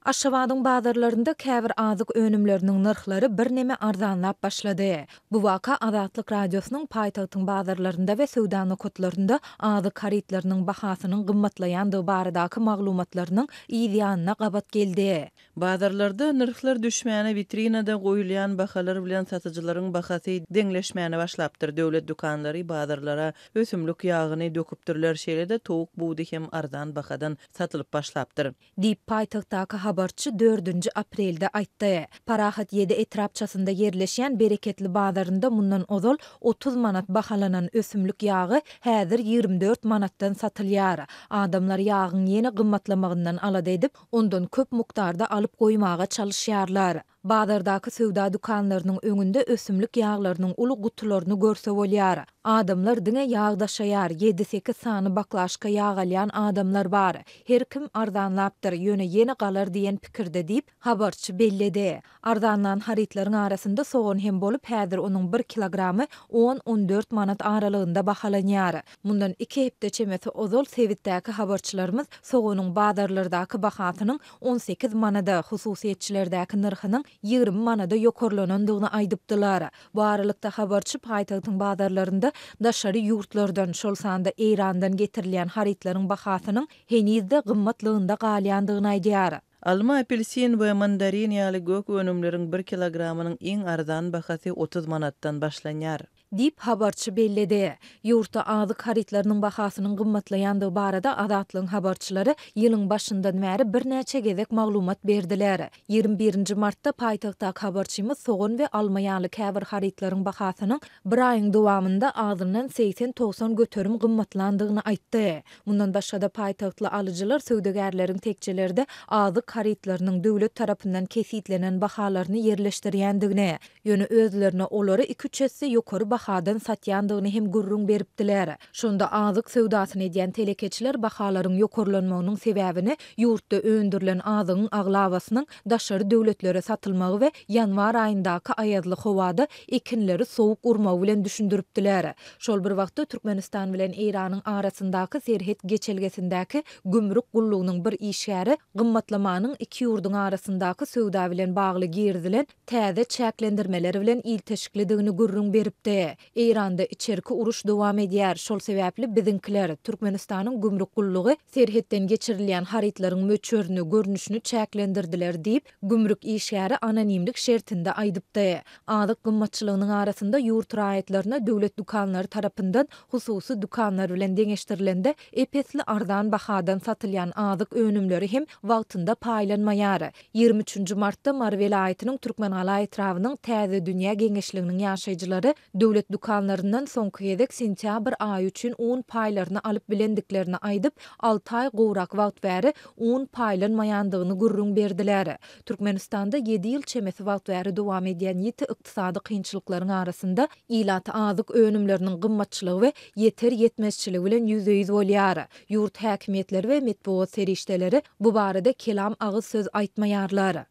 Aşgabatyň bazarlarynda käbir azyk önümleriniň narhlary bir neme arzanlap başlady. Bu waka Azatlyk radiosynyň paýtagtyň bazarlarynda we söwda nokatlarynda azyk haritlarynyň bahasynyň gymmatlaýandygy baradaky maglumatlarynyň ýygyanyna gabat geldi. Bazarlarda narhlar düşmäne vitrinada goýulýan bahalar bilen satyjylaryň bahasy deňleşmäne başlapdyr. Döwlet dukanlary bazarlara ösümlük ýagyny döküpdirler, şeýle-de towuk buğdy hem arzan bahadan satylyp başlapdyr. Diýip paýtagtdaky habarçy 4 aprelde aýtdy. Parahat 7 etrapçasynda yerleşýän bereketli bazarynda mundan ozal 30 manat bahalanan ösümlük ýagy häzir 24 manatdan satylýar. Adamlar ýagyň ýene gymmatlamagyndan alady edip, ondan köp mukdarda alyp goýmaga çalışýarlar. Bazardaky söwda dukanlarynyň öňünde ösümlük ýaglarynyň uly gutularyny görse bolýar. Adamlar diňe ýagdaşaýar, 7-8 sany baklaşka ýag alýan adamlar bar. Her kim arzanlapdyr, ýöne galar diýen pikirde diýip habarçy belledi. Arzanlan haritlaryň arasynda soğan hem bolup, häzir onuň 1 kilogramy 10-14 manat aralygynda bahalanýar. Mundan 2 hepde çemesi ozal Sewitdäki habarçylarymyz soğanyň bazarlardaky bahasynyň 18 manada, hususiýetçilerdäki narhynyň 20 manada ýokarlanandygyny aýdypdylar. Bu aralykda habarçy paýtagtyň bazarlarynda daşary ýurtlardan, şol sanda Eýrandan getirilýän haritlaryň bahasynyň henizde gymmatlygynda galýandygyny aýdýar. Alma, apelsin we mandarin ýaly gök önümleriň 1 kilogramynyň iň arzan bahasy 30 manatdan başlanýar. Dip habarçy belledi. Ýurtda azyk haritlarynyň bahasynyň gymmatlaýandygy barada Azatlyň habarçylary ýylyň başyndan bäri bir näçe gezek maglumat berdiler. 21 martda paýtagtdaky habarçymyz soğan we alma ýaly käbir haritlaryň bahasynyň bir aýyň dowamynda azyndan 80-90 göterim gymmatlandygyny aýtdy. Mundan başga da paýtagtly alyjylar söwdegärleriň tekçelerinde azyk haritlarynyň döwlet tarapyndan kesitlenen bahalaryny yerleşdirýändigine, ýöne özlerine olary 2-3 hesse ýokary bahadan satýandygyny hem gurrun beripdiler. Şonda azyk söwdasyny edýän telekeçiler bahalaryň ýokarlanmagynyň sebäbini ýurtda öndürilen azygyň aglawasynyň daşary döwletlere satylmagy we ýanwar aýyndaky aýazly howada ekinleri sowuk urmagy bilen düşündiripdiler. Şol bir wagtda Türkmenistan bilen Eýranyň arasyndaky serhet geçelgesindäki gümrük gullugynyň bir işgäri gymmatlamanyň iki ýurduň arasyndaky söwda bilen bagly girdilen täze çäklendirmeleri bilen ilteşiklidigini gurrun beripdi. Eýranda içerki uruş dowam edýär. Şol sebäpli biziňkiler Türkmenistanyň gümrük gullugy serhetden geçirilýän haritlaryň möçörüni, görnüşini çäklendirdiler diýip gümrük işgäri anonimlik şertinde aýdypdy. Azyk gymmatçylygynyň arasynda ýurt raýatlaryna döwlet dukanlary tarapyndan hususy dukanlar bilen deňeşdirilende epesli arzan bahadan satylýan azyk önümleri hem wagtynda paýlanmaýar. 23 martda Mar welaýatynyň Türkmenhala etrawynyň Täze Dünýä Geňeşliginiň ýaşaýjylary döwlet dukanlaryndan soňky gezek sentýabr aýy üçin un paýlaryny alyp bilendiklerini aýdyp 6 aý gowrak wagt bäri un paýlanmaýandygyny gurrun berdiler. Türkmenistanda 7 ýyl çemesi wagt bäri dowam edýän ýeti ykdysady kynçylyklaryň arasynda ýylaty azyk önümleriniň gymmatçylygy we ýeter ýetmezçiligi bilen ýüzeýiz bolýar. Ýurt häkimetleri we metbuat serişdeleri bu barada kelam agyz söz aýtmaýarlar.